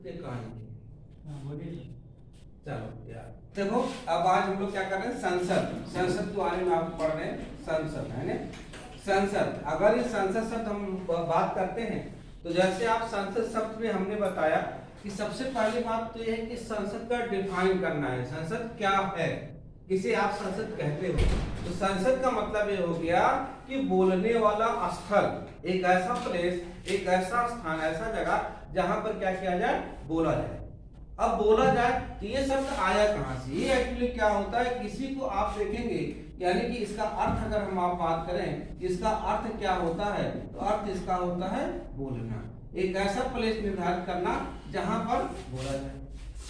ये कहानी। चलो यार देखो, अब आज हम लोग क्या कर रहे हैं, संसद के बारे में आप पढ़ रहे हैं। संसद है ना, संसद। अगर ये संसद शब्द हम बात करते हैं तो जैसे आप संसद शब्द में हमने बताया कि सबसे पहली बात तो ये है कि संसद का डिफाइन करना है। संसद क्या है, किसे आप संसद कहते हो। तो संसद का मतलब ये हो गया कि बोलने वाला स्थल, एक ऐसा प्लेस, एक ऐसा स्थान, ऐसा जगह जहां पर क्या किया जाए, बोला जाए। अब बोला जाए तो ये शब्द आया कहां से, ये एक्चुअली क्या होता है, किसी को आप देखेंगे, यानी कि इसका अर्थ अगर हम आप बात करें, इसका अर्थ क्या होता है, तो अर्थ इसका होता है बोलना, एक ऐसा प्लेस निर्धारित करना जहां पर बोला जाए।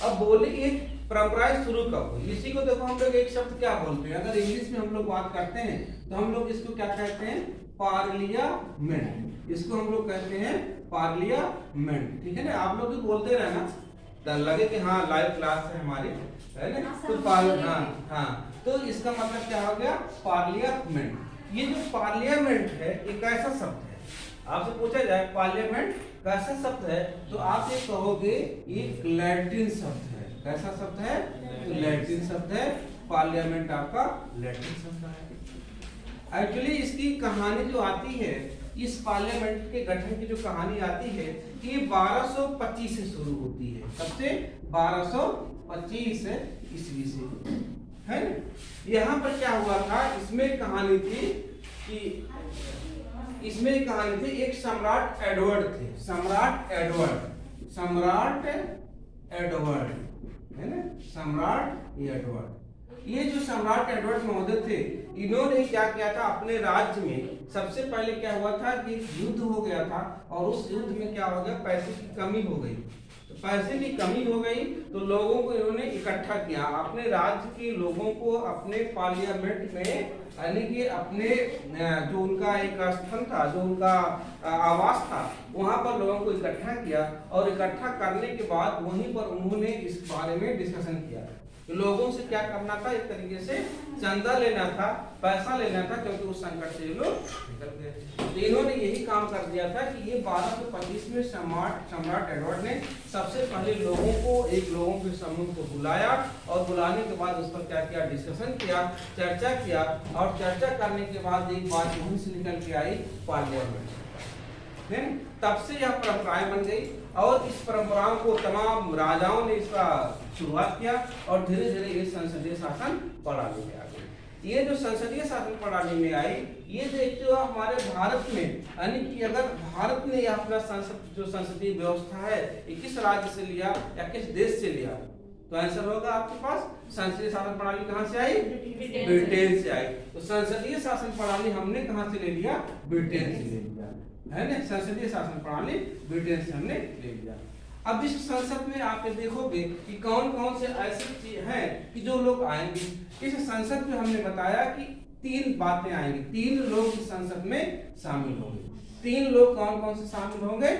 अब बोलने की एक परंपराएं शुरू कब हुई, इसी को देखो हम लोग एक शब्द क्या बोलते हैं, अगर इंग्लिश में हम लोग बात करते हैं तो हम लोग इसको क्या कहते हैं, पार्लियामेंट। इसको हम लोग कहते हैं पार्लियामेंट, ठीक है ना। आप लोग भी बोलते रहना, लगे कि हाँ लाइव क्लास है हमारी, है ना। तो हाँ, तो इसका मतलब क्या हो गया, पार्लियामेंट। ये जो पार्लियामेंट है एक ऐसा शब्द है, आपसे पूछा जाए पार्लियामेंट कैसा शब्द है, तो आप ये कहोगे ये लैटिन शब्द है। कैसा शब्द है, तो लैटिन शब्द है। पार्लियामेंट आपका लैटिन शब्द है। एक्चुअली इसकी कहानी जो आती है, इस पार्लियामेंट के गठन की जो कहानी आती है, ये 1225 से शुरू होती है। सबसे 1225 ईस्वी से, है ना। यहाँ पर क्या हुआ था, इसमें कहानी थी कि एक सम्राट एडवर्ड थे, सम्राट एडवर्ड, है ना, सम्राट एडवर्ड। ये जो सम्राट एडवर्ड महोदय थे, इन्होंने क्या किया था अपने राज्य में, सबसे पहले क्या हुआ था कि युद्ध हो गया था, और उस युद्ध में क्या हो गया, पैसे की कमी हो गई। तो पैसे की कमी हो गई तो लोगों को इन्होंने इकट्ठा किया, अपने राज्य के लोगों को अपने पार्लियामेंट में, यानी कि अपने जो उनका एक स्थल था, जो उनका आवास था, वहां पर लोगों को इकट्ठा किया, और इकट्ठा करने के बाद वहीं पर उन्होंने इस बारे में डिस्कशन किया। तो लोगों से क्या करना था, एक तरीके से चंदा लेना था, पैसा लेना था, क्योंकि उस संकट से ये लोग निकल गए। तो इन्होंने यही काम कर दिया था कि ये 1225 में सम्राट एडवर्ड ने सबसे पहले लोगों के समूह को बुलाया, और बुलाने के बाद उस पर क्या किया, डिस्कशन किया, चर्चा किया, और चर्चा करने के बाद एक बात यहीं से निकल के आई, पार्लियामेंट। तब से यह परंपराएं बन गई, और इस परंपराओं को तमाम राजाओं ने इसका शुरुआत किया, और धीरे धीरे ये संसदीय शासन प्रणाली में आ गई। ये जो संसदीय शासन प्रणाली में आई, ये देखते हो हमारे भारत में, यानी कि अगर भारत ने यह अपना संसदीय व्यवस्था है, ये किस राज्य से लिया या किस देश से लिया, तो आंसर होगा आपके पास, संसदीय शासन प्रणाली कहां से आई, ब्रिटेन से आई। तो संसदीय शासन प्रणाली हमने कहां से ले लिया, ब्रिटेन से ले लिया, है ना। संसदीय शासन प्रणाली ब्रिटेन से हमने ले लिया। अब इस संसद में आप देखोगे कि कौन कौन से ऐसी चीज हैं कि जो लोग आएंगे इस संसद में। हमने बताया कि 3 बातें आएंगी, 3 लोग इस संसद में शामिल होंगे। 3 लोग कौन कौन से शामिल होंगे,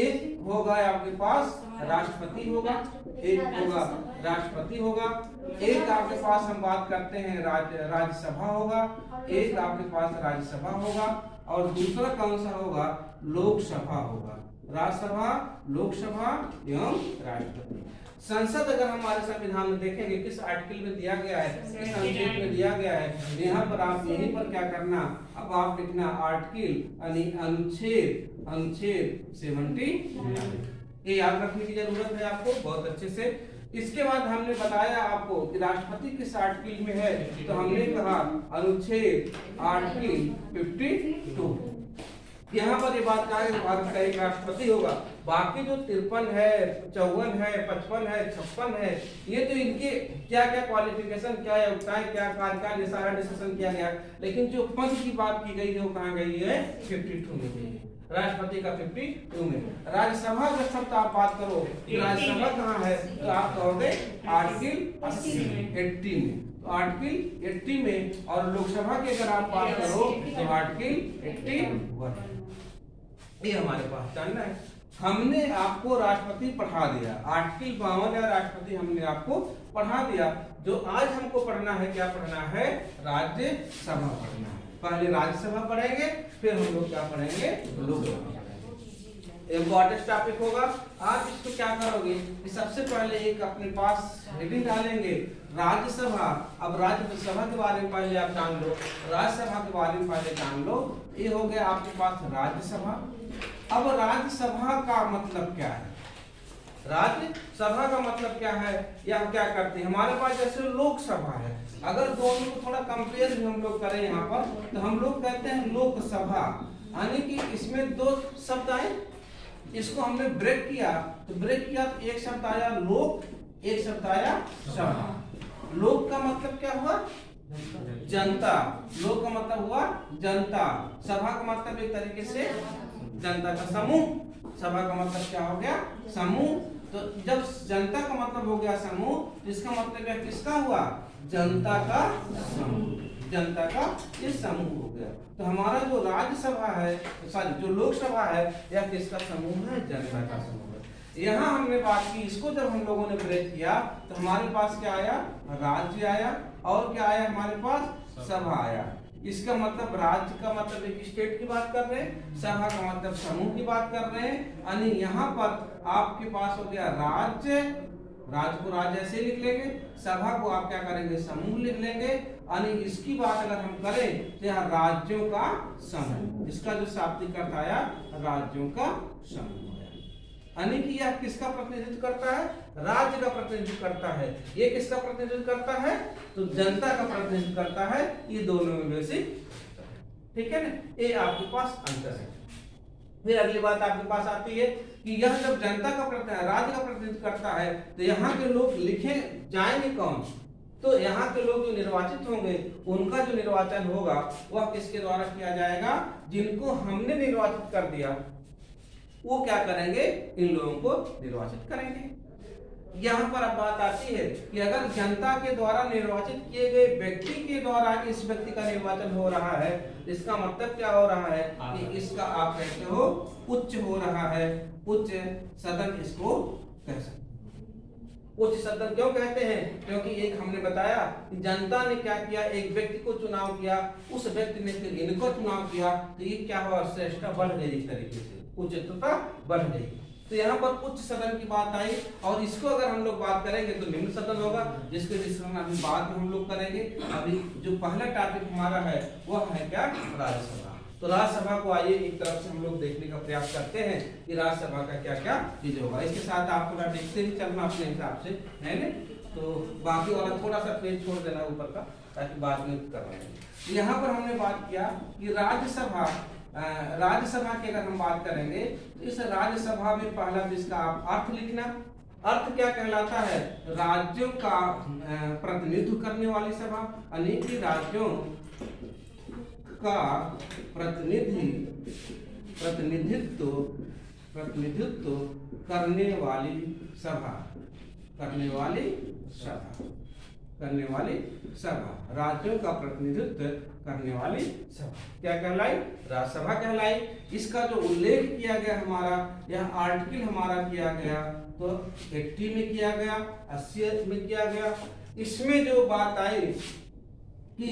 एक होगा आपके पास राष्ट्रपति होगा, एक होगा राष्ट्रपति होगा, एक आपके पास हम बात करते हैं राज्यसभा होगा, एक आपके पास राज्यसभा होगा, और दूसरा कौन सा होगा, लोकसभा होगा। राज्यसभा, लोकसभा एवं राष्ट्रपति। संसद अगर हमारे संविधान में देखेंगे किस आर्टिकल में दिया गया है, किस अनुच्छेद में दिया गया है, यहाँ पर आप यहीं पर क्या करना, अब आप लिखना आर्टिकल यानी अनुच्छेद 70, ये याद रखने की जरूरत है आपको बहुत अच्छे से। इसके बाद हमने बताया आपको कि राष्ट्रपति किस आर्टिकल में है, तो हमने कहा अनुच्छेद आर्टिकल 52। यहाँ पर ये बात कहा है भारत का एक राष्ट्रपति होगा, बाकी जो 53 है, 54 है, 55 है, 56 है, ये तो इनके क्या क्या क्वालिफिकेशन, क्या योग्यताएं, क्या कार्यकाल, ये सारा डिस्कशन किया गया। लेकिन जो पद की बात की गई है वो कहाँ गई है, 52 में गई है, राष्ट्रपति का 52 में। राज्यसभा का शब्द आप बात करो, राज्यसभा कहाँ है, तो आप कहोगे आर्टिकल 80 में, तो आर्टिकल 80 में। और लोकसभा की अगर आप बात करो तो आर्टिकल 81। ये हमारे पास जानना है। हमने आपको राष्ट्रपति पढ़ा दिया, आर्टिकल 52 या राष्ट्रपति हमने आपको पढ़ा दिया। जो आज हमको पढ़ना है, क्या पढ़ना है, राज्यसभा पढ़ना है। पहले राज्यसभा पढ़ेंगे, फिर हम लोग क्या पढ़ेंगे, लोकसभा पढ़ेंगे। इम्पोर्टेंट टॉपिक होगा। आप इसको क्या करोगे कि सबसे पहले एक अपने पास हेडिंग डालेंगे राज्यसभा। अब राज्यसभा के बारे में पहले आप जान लो, राज्यसभा के बारे में पहले जान लो। ये हो गया आपके पास राज्यसभा। अब राज्यसभा का मतलब क्या है? राज्यसभा का मतलब क्या है या क्या करते हैं? हमारे पास जैसे लोकसभा है, अगर दोनों को थोड़ा कंपेयर भी हम लोग करें यहाँ पर, तो हम लोग कहते हैं लोकसभा, यानी कि इसमें दो शब्द आए, इसको हमने ब्रेक किया तो एक शब्द आया लोक, एक शब्द आया सभा। लोक का मतलब क्या हुआ? जनता। लोक का मतलब हुआ जनता। सभा का मतलब एक तरीके से जनता का समूह। सभा का मतलब क्या हो गया? समूह। तो जब जनता का मतलब हो गया समूह, इसका मतलब है किसका हुआ? जनता का समूह। जनता का ये समूह हो गया। तो हमारा जो राज्यसभा है, सॉरी जो लोकसभा है, यह किसका समूह है? जनता का समूह है। यहाँ हमने बात की, इसको जब हम लोगों ने ब्रेक किया तो हमारे पास क्या आया? राज्य आया। और क्या आया हमारे पास? सभा आया। इसका मतलब राज्य का मतलब एक स्टेट की बात कर रहे हैं, सभा का मतलब समूह की बात कर रहे हैं। यानी यहाँ पर आपके पास हो गया राज्य, राज्य को राज्य ऐसे लिख लेंगे, सभा को आप क्या करेंगे? समूह लिख लेंगे। यानी इसकी बात अगर हम करें तो यह राज्यों का समूह, इसका जो शाब्दिक अर्थ आया राज्यों का समूह है। यानी कि यह किसका प्रतिनिधित्व करता है? राज्य का प्रतिनिधित्व करता है। ये किसका प्रतिनिधित्व करता है? तो जनता का प्रतिनिधित्व करता है। ये दोनों में बेसिक, ठीक है ना? ये आपके पास अंतर है। फिर अगली बात आपके पास आती है कि यह जब जनता का राज्य का प्रतिनिधित्व करता है तो यहाँ के लोग लिखे जाएंगे कौन? तो यहाँ के लोग जो निर्वाचित होंगे, उनका जो निर्वाचन होगा वह किसके द्वारा किया जाएगा? जिनको हमने निर्वाचित कर दिया वो क्या करेंगे? इन लोगों को निर्वाचित करेंगे। यहाँ पर अब बात आती है कि अगर जनता के द्वारा निर्वाचित किए गए व्यक्ति के द्वारा इस व्यक्ति का निर्वाचन हो रहा है, इसका मतलब क्या हो रहा है कि इसका आप कहते हो उच्च हो रहा है। उच्च सदन इसको कह सकते हैं। उच्च सदन क्यों कहते हैं? क्योंकि एक हमने बताया कि जनता ने क्या किया? एक व्यक्ति को चुनाव किया, उस व्यक्ति ने फिर इनको चुनाव किया, तो ये क्या हुआ? श्रेष्ठता बढ़ गई, इस तरीके से उच्चता बढ़ गई। तो यहाँ पर उच्च सदन की बात आई। और इसको अगर हम लोग बात करेंगे तो निम्न सदन होगा, जिसके डिस्कशन अभी बाद में हम लोग करेंगे। अभी जो पहला टॉपिक हमारा है वह है क्या? राज्यसभा। तो राज्यसभा को आइए एक तरफ से हम लोग देखने का प्रयास करते हैं कि राज्यसभा का क्या क्या चीज होगा। इसके साथ आप थोड़ा देखते भी चलना अपने हिसाब से, है ना? तो बाकी वाला थोड़ा सा पेज छोड़ देना ऊपर का, ताकि बाद में करवाएंगे। यहाँ पर हमने बात किया कि राज्यसभा के अगर हम बात करेंगे तो इस राज्यसभा में पहला तो इसका आप अर्थ लिखना। अर्थ क्या कहलाता है? राज्यों का प्रतिनिधित्व करने वाली सभा, अनेक राज्यों का प्रतिनिधित्व करने वाली सभा, राज्यों का प्रतिनिधित्व करने वाली सभा क्या कहलाई? राज्यसभा कहलाई। इसका जो उल्लेख किया गया हमारा, यह आर्टिकल हमारा किया गया तो 80 में किया गया, 80 में किया गया। इसमें जो बात आई कि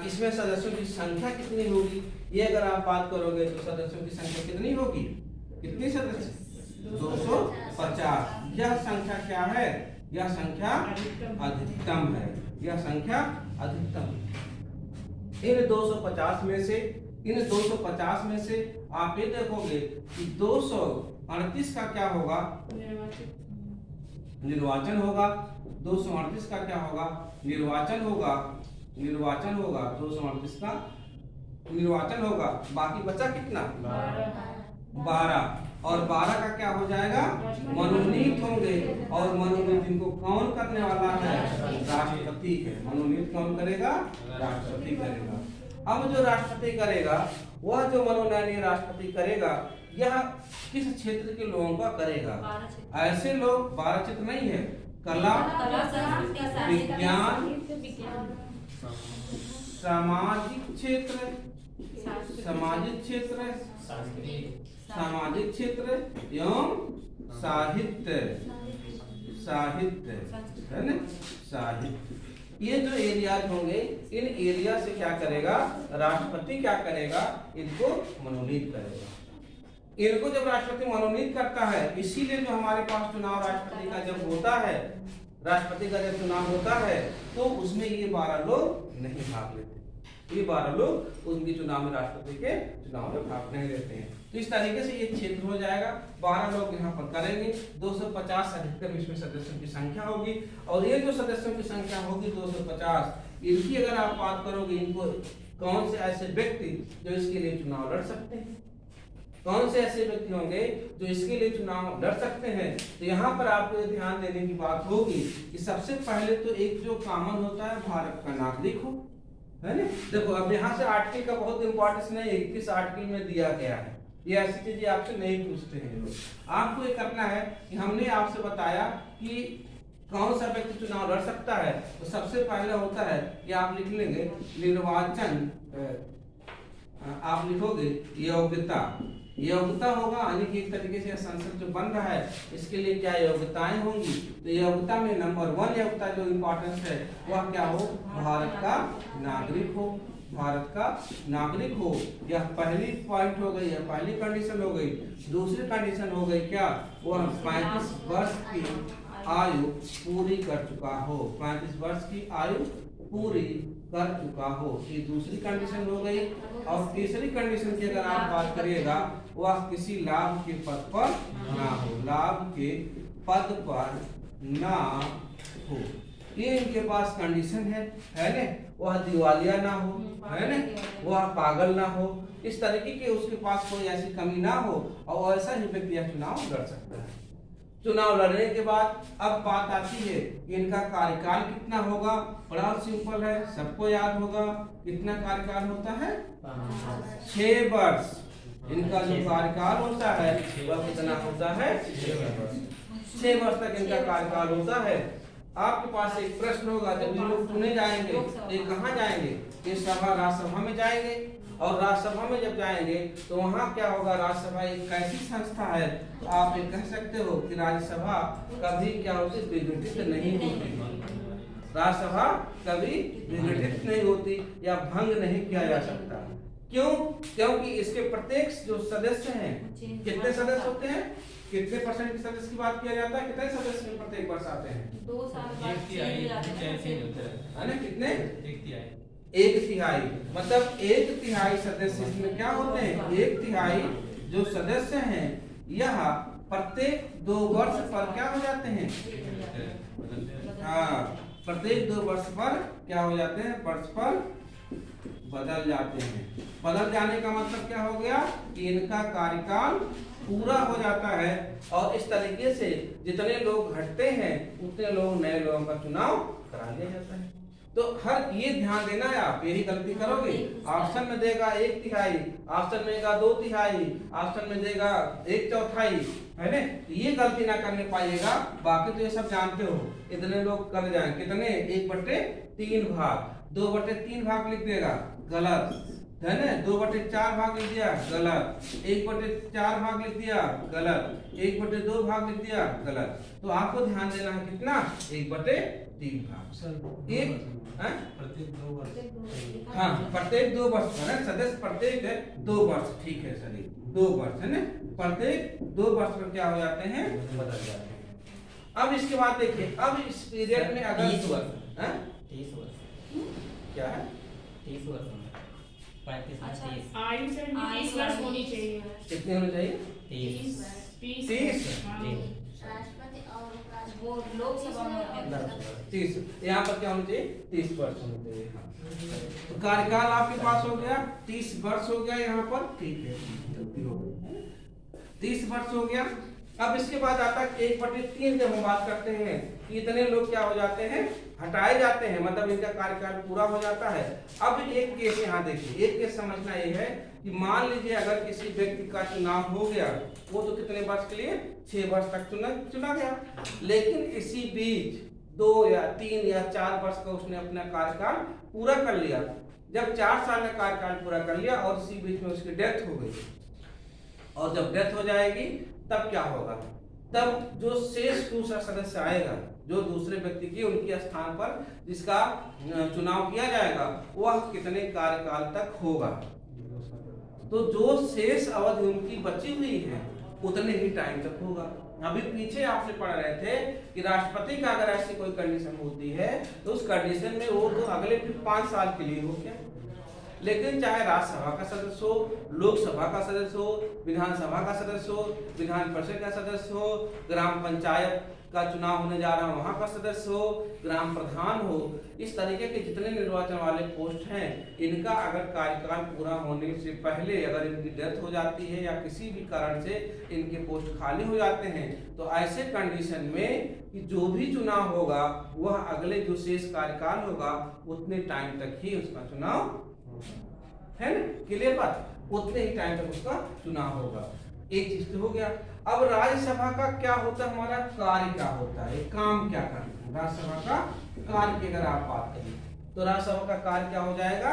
इसमें सदस्यों की संख्या कितनी होगी, ये अगर आप बात करोगे तो सदस्यों की संख्या कितनी होगी? कितनी सदस्य? 250। यह संख्या क्या है? यह संख्या अधिकतम है। यह संख्या अधिकतम। इन 250 में से आप ये देखोगे कि 238 का क्या होगा? निर्वाचन होगा। 238 का क्या होगा? निर्वाचन होगा। 238 का निर्वाचन होगा। बाकी बचा कितना? 12। और 12 का क्या हो जाएगा? मनोनीत होंगे। और मनोनीत इनको कौन करने वाला है? राष्ट्रपति है। मनोनीत कौन करेगा? राष्ट्रपति करेगा। अब जो राष्ट्रपति करेगा, वह जो मनोनयनीय राष्ट्रपति करेगा, यह किस क्षेत्र के लोगों का करेगा? ऐसे लोग 12 क्षेत्र नहीं है, कला, विज्ञान, सामाजिक क्षेत्र, एवं साहित्य, है ना? साहित्य। ये जो एरियाज होंगे, इन एरिया से क्या करेगा? राष्ट्रपति क्या करेगा? इनको मनोनीत करेगा। इनको जब राष्ट्रपति मनोनीत करता है, इसीलिए जो हमारे पास चुनाव राष्ट्रपति का जब होता है, राष्ट्रपति का जब चुनाव होता है, तो उसमें ये 12 लोग नहीं भाग लेते। ये 12 लोग उनके चुनाव में, राष्ट्रपति के चुनाव में भाग नहीं लेते हैं। तो इस तरीके से ये क्षेत्र हो जाएगा। 12 लोग यहाँ पर करेंगे। 250 अधिकतम इसमें सदस्यों की संख्या होगी, और ये जो सदस्यों की संख्या होगी 250, इनकी अगर आप बात करोगे, इनको कौन से ऐसे व्यक्ति जो इसके लिए चुनाव लड़ सकते हैं, कौन से ऐसे व्यक्ति होंगे जो इसके लिए चुनाव लड़ सकते हैं, तो यहाँ पर आपको ध्यान देने की बात होगी कि सबसे पहले तो एक जो कॉमन होता है, भारत का नागरिक हो, है ना। देखो अब यहाँ से आर्टिकल का बहुत इंपॉर्टेंस नहीं, 21 आर्टिकल में दिया गया है, ये ऐसी चीजें आपसे नहीं पूछते हैं लोग। आपको ये करना है कि हमने आपसे बताया कि कौन सा व्यक्ति चुनाव लड़ सकता है, तो सबसे पहले होता है कि आप लिख लेंगे निर्वाचन, आप लिखोगे योग्यता। योग्यता होगा यानी कि एक तरीके से संसद जो बन रहा है, इसके लिए क्या योग्यताएं होंगी। तो योग्यता में नंबर 1 योग्यता जो इम्पोर्टेंस है वह क्या हो, भारत का नागरिक हो, भारत का नागरिक हो। यह पहली पॉइंट हो गई, यह पहली कंडीशन हो गई। दूसरी कंडीशन हो गई क्या, वह 35 वर्ष की आयु पूरी कर चुका हो, 35 वर्ष की आयु पूरी कर चुका हो, ये दूसरी कंडीशन हो गई। और तीसरी कंडीशन की अगर आप बात करिएगा, वह किसी लाभ के पद पर ना हो, लाभ के पद पर ना हो, ये इनके पास कंडीशन है ना। वह दिवालिया ना हो, है ना, वह पागल ना हो, इस तरीके के उसके पास कोई ऐसी कमी ना हो, और ऐसा ही व्यक्ति यह चुनाव लड़ सकता है। चुनाव लड़ने के बाद अब बात आती है कि इनका कार्यकाल कितना होगा। बड़ा सिंपल है, सबको याद होगा। कितना कार्यकाल होता है, 6 वर्ष। इनका जो कार्यकाल होता है वह कितना होता है, 6 वर्ष तक इनका कार्यकाल होता है। आपके पास एक प्रश्न होगा, जब ये लोग चुने जाएंगे तो ये कहाँ जाएंगे, ये सभा राज्यसभा में जाएंगे, और राज्यसभा में जब जाएंगे तो वहाँ क्या होगा, राज्यसभा एक ऐसी संस्था है, तो आप ये कह सकते हो कि राज्यसभा कभी क्या होती, विघटित नहीं होती, राज्यसभा कभी विघटित नहीं होती या भंग नहीं किया जा सकता। क्यों? क्योंकि इसके प्रत्येक जो सदस्य हैं, कितने सदस्य होते हैं, कितने परसेंट के सदस्य की बात किया जाता है, कितने सदस्य प्रत्येक वर्ष आते हैं, 2 साल बाद है ना, कितने, 1/3, मतलब 1/3 सदस्य इसमें क्या होते हैं, 1/3 जो सदस्य हैं यह प्रत्येक 2 वर्ष पर क्या हो जाते हैं, हाँ, प्रत्येक 2 वर्ष पर क्या हो जाते हैं, वर्ष पर बदल जाते हैं। बदल जाने का मतलब क्या हो गया कि इनका कार्यकाल पूरा हो जाता है, और इस तरीके से जितने लोग घटते हैं उतने लोग नए लोगों का चुनाव करा लिया जाता है। तो हर ये ध्यान देना है, आप यही गलती करोगे, ऑप्शन में देगा 1/3, ऑप्शन में देगा 2/3, ऑप्शन में देगा 1/4, है ना, ये गलती ना करने पाइएगा। बाकी तो ये सब जानते हो, इतने लोग कर जाए, कितने, 1/3 भाग, 2/3 भाग लिख देगा, गलत है ना, 2/4 भाग लिख दिया, गलत, 1/4 भाग लिख दिया, गलत, 1/2 भाग लिख दिया, गलत। तो आपको ध्यान देना है कितना, 1/3 भाग, एक प्रत्येक 2 वर्ष, हाँ, प्रत्येक 2 वर्ष है ना, सदस्य प्रत्येक 2 वर्ष, ठीक है सर, 2 वर्ष है ना, प्रत्येक 2 वर्ष पर क्या हो जाते हैं, बदल जाते हैं। अब इसके बाद देखिए, अब इस पीरियड में अगर 30 वर्ष है, 30 वर्ष क्या है, 30 वर्ष 35 में 30, आयु से 30 वर्ष होनी चाहिए, कितने होने चाहिए, 30 30 हाँ। राष्ट्रपति और वो लोकसभा में 30, यहाँ पर क्या होना चाहिए, 30 वर्ष होना चाहिए। हाँ, तो कार्यकाल आपके पास हो गया, 30 वर्ष हो गया यहाँ पर, ठीक है, जल्दी हो गई, 30 वर्ष हो गया। अब इसके बाद आता है 1/3, जब हम बात करते हैं कि इतने लोग क्या हो जाते हैं, हटाए जाते हैं, मतलब इनका कार्यकाल पूरा हो जाता है। अब एक केस यहाँ देखिए, एक केस समझना ये है कि मान लीजिए अगर किसी व्यक्ति का चुनाव हो गया, वो तो कितने वर्ष के लिए, 6 वर्ष तक चुना गया, लेकिन इसी बीच 2 या 3 या 4 वर्ष का उसने अपना कार्यकाल पूरा कर लिया। जब 4 साल का कार्यकाल पूरा कर लिया और इसी बीच में उसकी डेथ हो गई, और जब डेथ हो जाएगी तब क्या होगा, तब जो शेष दूसरा सदस्य आएगा, जो दूसरे व्यक्ति की उनके स्थान पर जिसका चुनाव किया जाएगा, वह कितने कार्यकाल तक होगा, तो जो शेष अवधि उनकी बची हुई है उतने ही टाइम तक होगा। अभी पीछे आपसे पढ़ रहे थे कि राष्ट्रपति का अगर ऐसी कोई कंडीशन होती है तो उस कंडीशन में वो तो अगले फिर 5 साल के लिए हो गया। लेकिन चाहे राज्यसभा का सदस्य हो, लोकसभा का सदस्य हो, विधानसभा का सदस्य हो, विधान परिषद का सदस्य हो, ग्राम पंचायत का चुनाव होने जा रहा है वहां का सदस्य हो, ग्राम प्रधान हो, इस तरीके के जितने निर्वाचन वाले पोस्ट हैं, इनका अगर कार्यकाल पूरा होने से पहले अगर इनकी डेथ हो जाती है या किसी भी कारण से इनके पोस्ट खाली हो जाते हैं तो ऐसे कंडीशन में कि जो भी चुनाव होगा वह अगले जो शेष कार्यकाल होगा उतने टाइम तक ही उसका चुनाव है ना, क्लियर बात, उतने ही टाइम तक उसका चुनाव होगा। एक चीज तो हो गया। अब राज्यसभा का क्या होता है, हमारा कार्य क्या होता है, काम क्या करना है। राज्यसभा का कार्य की अगर आप बात करें तो राज्यसभा का कार्य क्या हो जाएगा,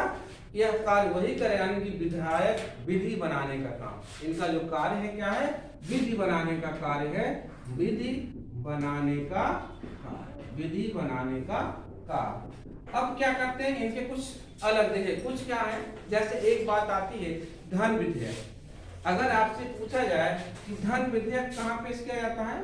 यह कार्य वही करे यानी कि विधायक विधि बनाने का काम। इनका जो कार्य है क्या है, विधि बनाने का कार्य है, विधि बनाने का कार्य, विधि बनाने का कार्य। अब क्या करते हैं, इनके कुछ अलग देखे, कुछ क्या है, जैसे एक बात आती है धन विधेयक। अगर आपसे पूछा जाए कि धन विधेयक कहाँ पेश किया जाता है,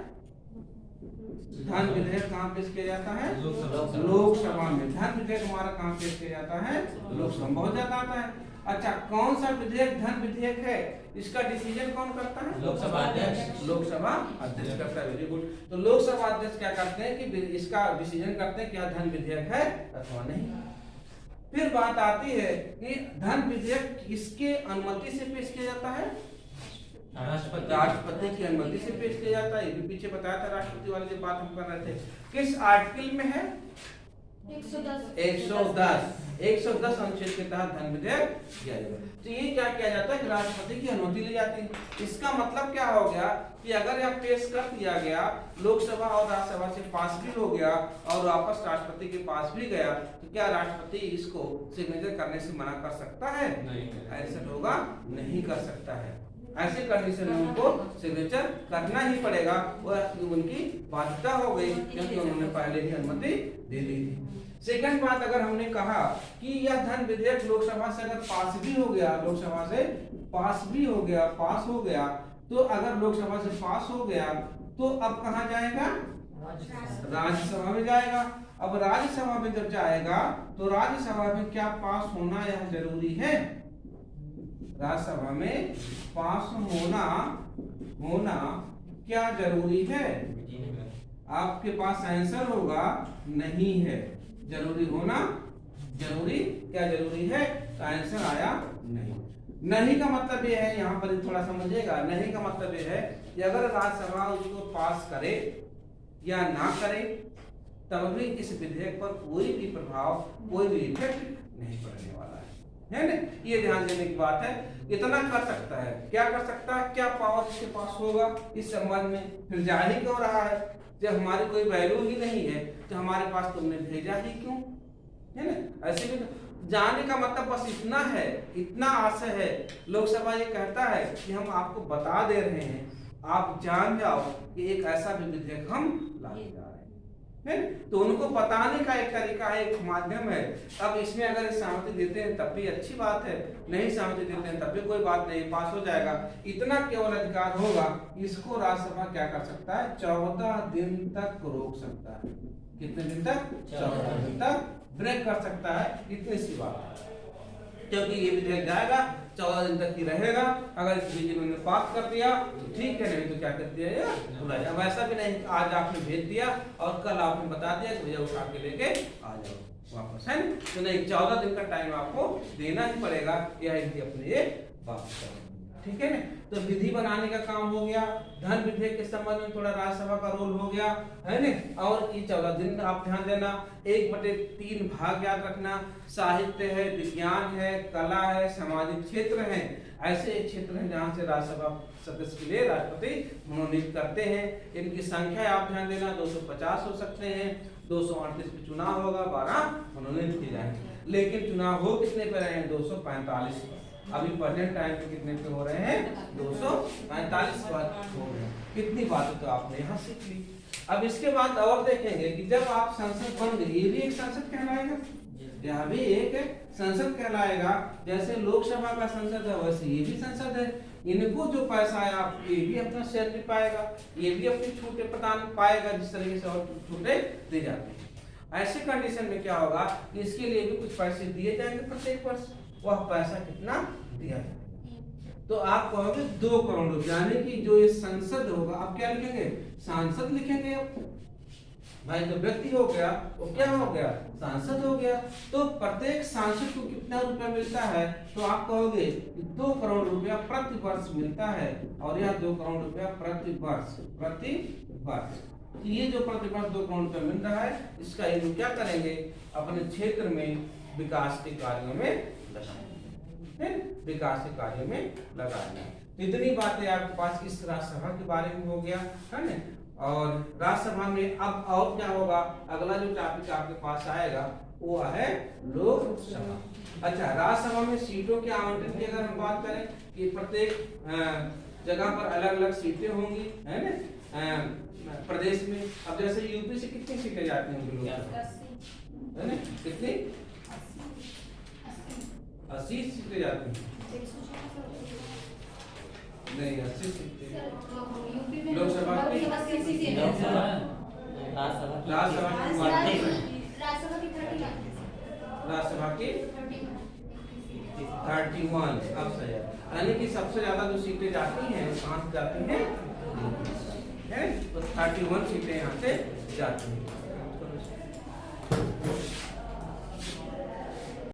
धन विधेयक कहाँ पेश किया जाता है, लोकसभा में। धन विधेयक हमारा कहाँ पेश किया जाता है, लोकसभा। बहुत ज्यादा आता है। अच्छा, कौन सा विधेयक धन विधेयक है, इसका डिसीजन कौन करता है, लोकसभा अध्यक्ष। लोकसभा अध्यक्ष करता है। Very good. तो लोकसभा अध्यक्ष क्या करते हैं कि इसका डिसीजन करते हैं क्या धन विधेयक है अथवा नहीं। फिर बात आती है कि धन विधेयक किसके अनुमति से पेश किया जाता है, राष्ट्रपति की अनुमति से पेश किया जाता है। ये भी पीछे बताया था राष्ट्रपति वाली जो बात हम कर रहे थे। किस आर्टिकल में है, 110 अनुच्छेद के तहत धन विधेयक किया जाएगा। तो ये क्या किया जाता है कि राष्ट्रपति की अनुमति ली जाती है। इसका मतलब क्या हो गया कि अगर यह पेश कर दिया गया, लोकसभा और राज्यसभा से पास भी हो गया और वापस राष्ट्रपति के पास भी गया, तो क्या राष्ट्रपति इसको सिग्नेचर करने से मना कर सकता है, नहीं। ऐसा होगा, नहीं कर सकता है। ऐसे कंडीशन में उनको सिग्नेचर करना ही पड़ेगा, वह उनकी बाध्यता हो गई क्योंकि उन्होंने पहले ही अनुमति दे दी थी। सेकंड बात, अगर हमने कहा कि यह धन विधेयक लोकसभा से अगर पास भी हो गया, लोकसभा से पास भी हो गया, पास हो गया, तो अगर लोकसभा से पास हो गया तो अब कहाँ जाएगा, राज्यसभा में जाएगा। अब राज्यसभा में जब जाएगा तो राज्यसभा में क्या पास होना यह जरूरी है, राज्यसभा में पास होना क्या जरूरी है, आपके पास आंसर होगा नहीं है। जरूरी होना, जरूरी क्या जरूरी है, तो आंसर आया नहीं। नहीं का मतलब ये है, यहाँ पर थोड़ा समझिएगा, नहीं का मतलब ये है कि अगर राज्यसभा उसको पास करे या ना करे तब भी इस विधेयक पर कोई भी प्रभाव, कोई भी इफेक्ट नहीं पड़ने वाला है ना। ये ध्यान देने की बात है। इतना कर सकता है, क्या कर सकता है, क्या पावर इसके पास होगा इस संबंध में, फिर जा ही क्यों रहा है, जब हमारी कोई वैल्यू ही नहीं है तो हमारे पास तुमने भेजा ही क्यों, है ना। ऐसे भी जाने का मतलब बस इतना है, इतना आशय है। लोकसभा ये कहता है कि हम आपको बता दे रहे हैं, आप जान जाओ कि एक ऐसा भी विधेयक हम लाने जा रहे हैं। तो उनको बताने का एक तरीका है, एक माध्यम है। अब इसमें अगर सहमति देते हैं तब भी अच्छी बात है, नहीं सहमति देते हैं तब भी कोई बात नहीं, पास हो जाएगा। इतना केवल अधिकार होगा, इसको राज्यसभा क्या कर सकता है, 14 दिन तक रोक सकता है। कितने दिन तक, 14 दिन तक ब्रेक कर सकता है, इतनी सी बात है। क्योंकि ये विधेयक जाएगा 14 दिन तक ही रहेगा। अगर इस बीच में पास कर दिया तो ठीक है, नहीं तो क्या कर दिया जाएगा। वैसा भी नहीं, आज आपने भेज दिया और कल आपने बता दिया कि भैया उठा के लेके आ जाओ वापस, है ना। तो नहीं, 14 दिन का टाइम आपको देना ही पड़ेगा, यह इनकी अपनी ये बात है, ठीक है ना। तो विधि बनाने का काम हो गया, धन विधेयक के संबंध में थोड़ा राज्यसभा का रोल हो गया, है ना। और ये 14 दिन आप ध्यान देना, 1/3 भाग याद रखना। साहित्य है, विज्ञान है, कला है, सामाजिक क्षेत्र है, ऐसे क्षेत्र हैं जहाँ से राज्यसभा सदस्य के लिए राष्ट्रपति मनोनीत करते हैं। इनकी संख्या आप ध्यान देना, 250 हो सकते हैं। 238 पे चुनाव होगा, 12 मनोनीत किए जाएंगे। लेकिन चुनाव हो कितने पे रहे हैं, 245 पर। अभी प्रेजेंट टाइम पे कितने पे हो रहे हैं, 245 पर हो रहे हैं। कितनी बातें तो आपने यहाँ सीख ली। अब इसके बाद और देखेंगे कि जब आप संसद बन गई, ये भी एक संसद कहलाएगा, यह भी एक संसद कहलाएगा। जैसे लोकसभा का संसद है वैसे ये भी संसद है। इनको जो पैसा है आप ये भी अपना शेयर भी पाएगा, ये भी अपनी छूटे प्रदान पाएगा जिस तरीके से और छूटे दी जाती है। ऐसे कंडीशन में क्या होगा कि इसके लिए भी कुछ पैसे दिए जाएंगे प्रत्येक वर्ष। वह पैसा कितना दिया जाएगा तो आप कहोगे 2 करोड़ रुपए, यानी कि जो ये संसद होगा आप क्या लिखेंगे, सांसद लिखेंगे। भाई जो व्यक्ति हो गया वो क्या हो गया, सांसद हो गया। तो प्रत्येक सांसद को कितना रुपया मिलता है तो आप कहोगे 2 करोड़ रुपया प्रति वर्ष मिलता है, और यह 2 करोड़ रुपया प्रति वर्ष तो ये जो प्रति वर्ष 2 करोड़ रुपया मिल रहा है इसका ये क्या करेंगे, अपने क्षेत्र में विकास के कार्यों में लगाएंगे, विकास के कार्यों में लगाना। इतनी बातें आपके पास इस राज्यसभा के बारे में हो गया है ना। और राज्यसभा में अब और क्या होगा, अगला जो टॉपिक आपके पास आएगा वो है लोकसभा। अच्छा, राज्यसभा में सीटों के आवंटन की अगर हम बात करें कि प्रत्येक जगह पर अलग अलग सीटें होंगी है ना प्रदेश में। अब जैसे यूपी से कितनी सीटें जाती होंगी लोकसभा है ना, कितनी 80 सीटें जाती हैं, नहीं 80 सीटें लोकसभा की राज्यसभा की 31 अब सही है। यानी कि सबसे ज्यादा जो सीटें जाती हैं कहाँ से जाती हैं, तो 31 सीटें यहाँ से जाती हैं।